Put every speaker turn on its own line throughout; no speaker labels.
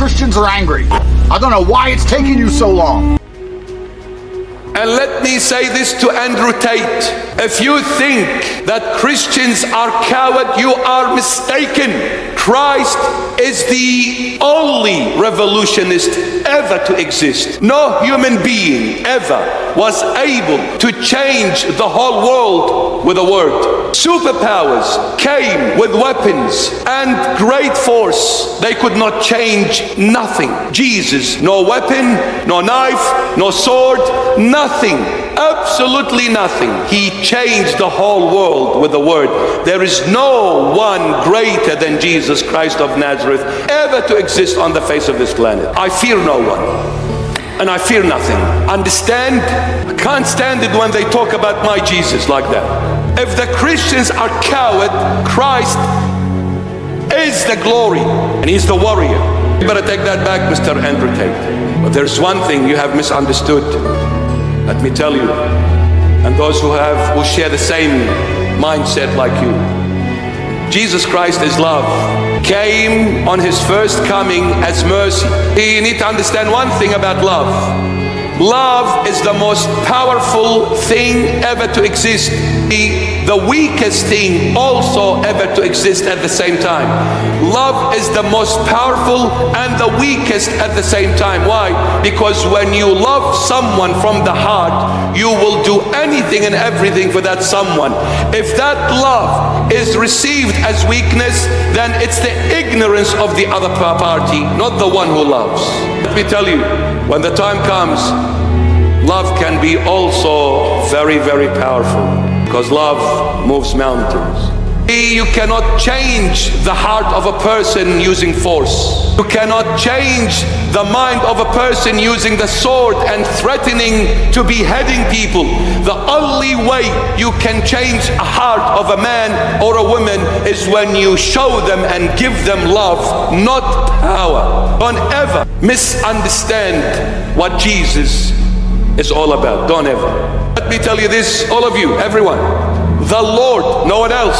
Christians are angry. I don't know why it's taking you so long.
And let me say this to Andrew Tate. If you think that Christians are coward, you are mistaken. Christ is the only revolutionist ever to exist. No human being ever was able to change the whole world with a word. Superpowers came with weapons and great force. They could not change nothing. Jesus, no weapon, no knife, no sword, nothing, absolutely nothing. He changed the whole world with a word. There is no one greater than Jesus Christ of Nazareth ever to exist on the face of this planet. I fear no one, and I fear nothing. Understand? I can't stand it when they talk about my Jesus like that. If the Christians are coward, Christ is the glory, and He's the warrior. You better take that back, Mr. Andrew Tate. But there's one thing you have misunderstood. Let me tell you, and those who share the same mindset like you. Jesus Christ is love. Came on His first coming as mercy. You need to understand one thing about love. Love is the most powerful thing ever to exist. The weakest thing also ever to exist at the same time. Love is the most powerful and the weakest at the same time. Why? Because when you love someone from the heart, you will do anything and everything for that someone. If that love is received as weakness, then it's the ignorance of the other party, not the one who loves. Let me tell you, when the time comes, love can be also very, very powerful, because love moves mountains. You cannot change the heart of a person using force. You cannot change the mind of a person using the sword and threatening to beheading people. The only way you can change a heart of a man or a woman is when you show them and give them love, not power. Don't ever misunderstand what Jesus is all about. Don't ever. Let me tell you this, all of you, everyone. The Lord, no one else,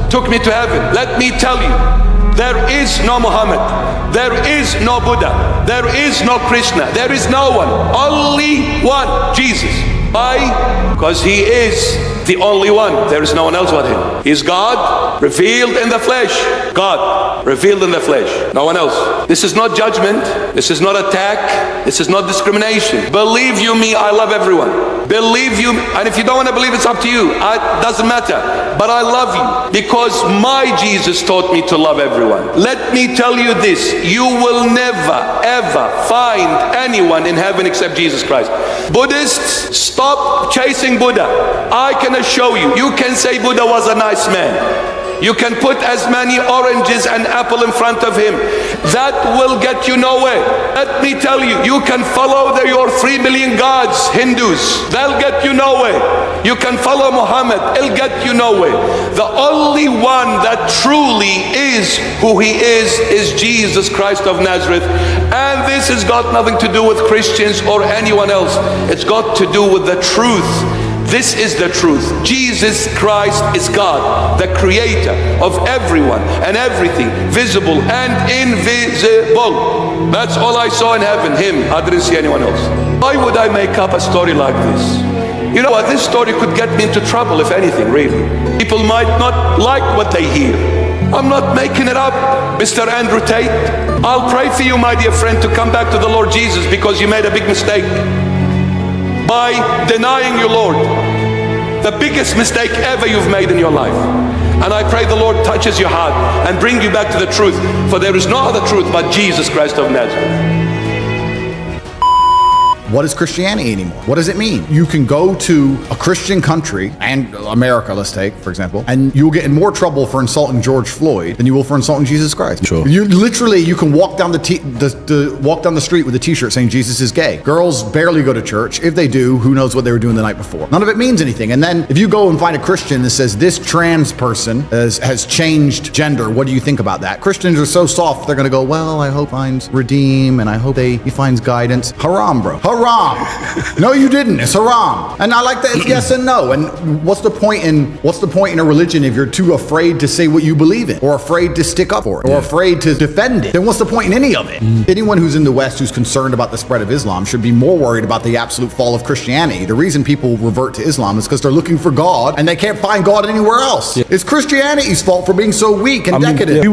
took me to heaven. Let me tell you, there is no Muhammad, there is no Buddha, there is no Krishna, there is no one. Only one, Jesus. Why? Because He is the only one. There is no one else but Him. He is God revealed in the flesh. God revealed in the flesh. No one else. This is not judgment. This is not attack. This is not discrimination. Believe you me, I love everyone. Believe you, and if you don't want to believe, it's up to you. It doesn't matter. But I love you because my Jesus taught me to love everyone. Let me tell you this, you will never ever find anyone in heaven except Jesus Christ. Buddhists, stop chasing Buddha. I can assure you, you can say Buddha was a nice man. You can put as many oranges and apple in front of him. That will get you nowhere. Let me tell you, you can follow your 3 million gods, Hindus. They'll get you nowhere. You can follow Muhammad. It'll get you nowhere. The only one that truly is who He is Jesus Christ of Nazareth. And this has got nothing to do with Christians or anyone else. It's got to do with the truth. This is the truth. Jesus Christ is God, the creator of everyone and everything, visible and invisible. That's all I saw in heaven, Him. I didn't see anyone else. Why would I make up a story like this? You know what? This story could get me into trouble, if anything, really. People might not like what they hear. I'm not making it up, Mr. Andrew Tate. I'll pray for you, my dear friend, to come back to the Lord Jesus, because you made a big mistake by denying your Lord. The biggest mistake ever you've made in your life. And I pray the Lord touches your heart and bring you back to the truth, for there is no other truth but Jesus Christ of Nazareth.
What is Christianity anymore? What does it mean? You can go to a Christian country, and America, let's take, for example, and you'll get in more trouble for insulting George Floyd than you will for insulting Jesus Christ.
Sure.
You can walk down walk down the street with a t-shirt saying Jesus is gay. Girls barely go to church. If they do, who knows what they were doing the night before. None of it means anything. And then if you go and find a Christian that says this trans person has changed gender, what do you think about that? Christians are so soft, they're going to go, well, I hope he finds redeem, and I hope he finds guidance. Haram, bro. Haram. haram. No, you didn't. It's haram. And I like that it's yes and no. And what's the point in a religion if you're too afraid to say what you believe in, or afraid to stick up for it, or afraid to defend it? Then what's the point in any of it? Anyone who's in the West who's concerned about the spread of Islam should be more worried about the absolute fall of Christianity. The reason people revert to Islam is because they're looking for God and they can't find God anywhere else. It's Christianity's fault for being so weak and decadent.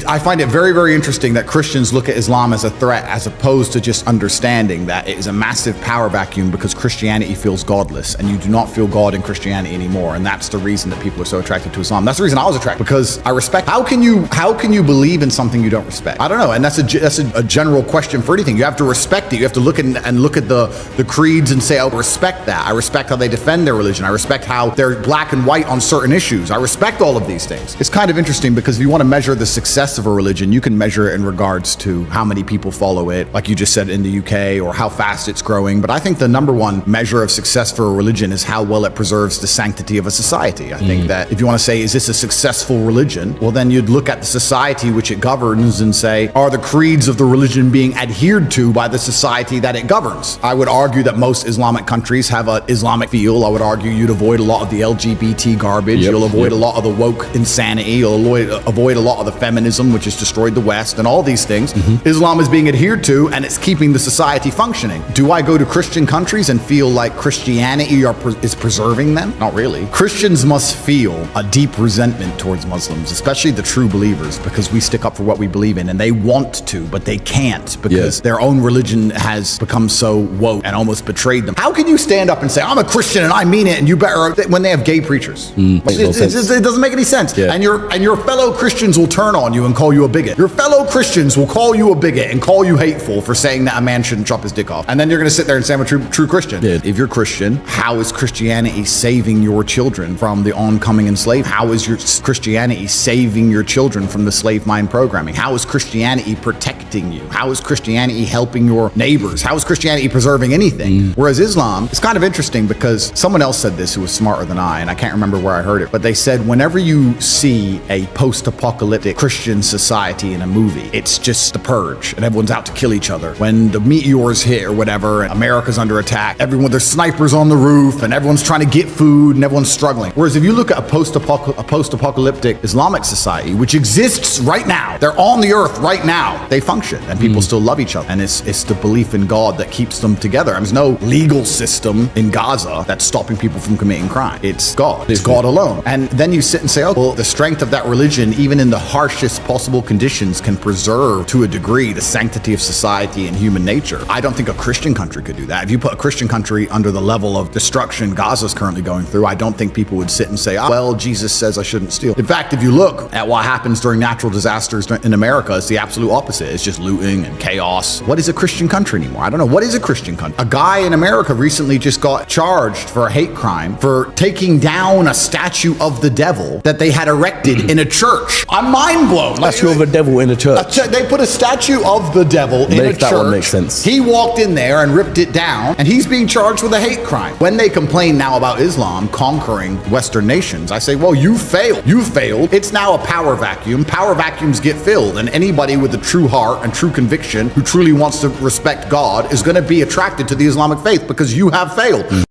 I find it very, very interesting that Christians look at Islam as a threat as opposed to just understanding that it is a massive power vacuum because Christianity feels godless and you do not feel God in Christianity anymore. And that's the reason that people are so attracted to Islam. That's the reason I was attracted, because I respect. How can you believe in something you don't respect? I don't know. And that's a general question for anything. You have to respect it. You have to look at the creeds and say, I respect that. I respect how they defend their religion. I respect how they're black and white on certain issues. I respect all of these things. It's kind of interesting because if you want to measure the success of a religion, you can measure it in regards to how many people follow it, like you just said in the UK, or how fast it's growing. But I think the number one measure of success for a religion is how well it preserves the sanctity of a society. I think that if you want to say, is this a successful religion? Well, then you'd look at the society which it governs and say, are the creeds of the religion being adhered to by the society that it governs? I would argue that most Islamic countries have an Islamic feel. I would argue you'd avoid a lot of the LGBT garbage. You'll avoid a lot of the woke insanity. You'll avoid a lot of the feminism, which has destroyed the West, and all these things. Islam is being adhered to, and it's keeping the society functioning. Do I go to Christian countries and feel like Christianity is preserving them? Not really. Christians must feel a deep resentment towards Muslims, especially the true believers, because we stick up for what we believe in, and they want to, but they can't because their own religion has become so woke and almost betrayed them. How can you stand up and say, I'm a Christian and I mean it, and you better, when they have gay preachers? It doesn't make any sense. And your fellow Christians will turn on you and call you a bigot. Your fellow Christians will call you a bigot and call you hateful for saying that a man shouldn't chop his dick off. And then you're going to sit there and say, I'm a true Christian. If you're Christian, how is Christianity saving your children from the oncoming enslavement? How is your Christianity saving your children from the slave mind programming? How is Christianity protecting you? How is Christianity helping your neighbors? How is Christianity preserving anything? Whereas Islam, it's kind of interesting because someone else said this who was smarter than I, and I can't remember where I heard it, but they said whenever you see a post-apocalyptic Christian society in a movie, it's just the purge and everyone's out to kill each other. When the meteors hit or whatever and America's under attack, there's snipers on the roof and everyone's trying to get food and everyone's struggling. Whereas if you look at a post-apocalyptic Islamic society, which exists right now, they're on the earth right now, they function and people still love each other. And it's the belief in God that keeps them together. There's no legal system in Gaza that's stopping people from committing crime. It's God. It's God alone. And then you sit and say, oh, well, the strength of that religion, even in the harshest possible conditions, can preserve to a degree the sanctity of society and human nature. I don't think a Christian country could do that. If you put a Christian country under the level of destruction Gaza's currently going through, I don't think people would sit and say, oh, well, Jesus says I shouldn't steal. In fact, if you look at what happens during natural disasters in America, it's the absolute opposite. It's just looting and chaos. What is a Christian country anymore? I don't know. What is a Christian country? A guy in America recently just got charged for a hate crime for taking down a statue of the devil that they had erected in a church. I'm mind blown.
Statue of a devil in a church.
They put a statue of the devil in a church.
That one makes sense.
He walked in there and ripped it down, and he's being charged with a hate crime. When they complain now about Islam conquering Western nations, I say, well, you failed. You failed. It's now a power vacuum. Power vacuums get filled, and anybody with a true heart and true conviction who truly wants to respect God is going to be attracted to the Islamic faith because you have failed.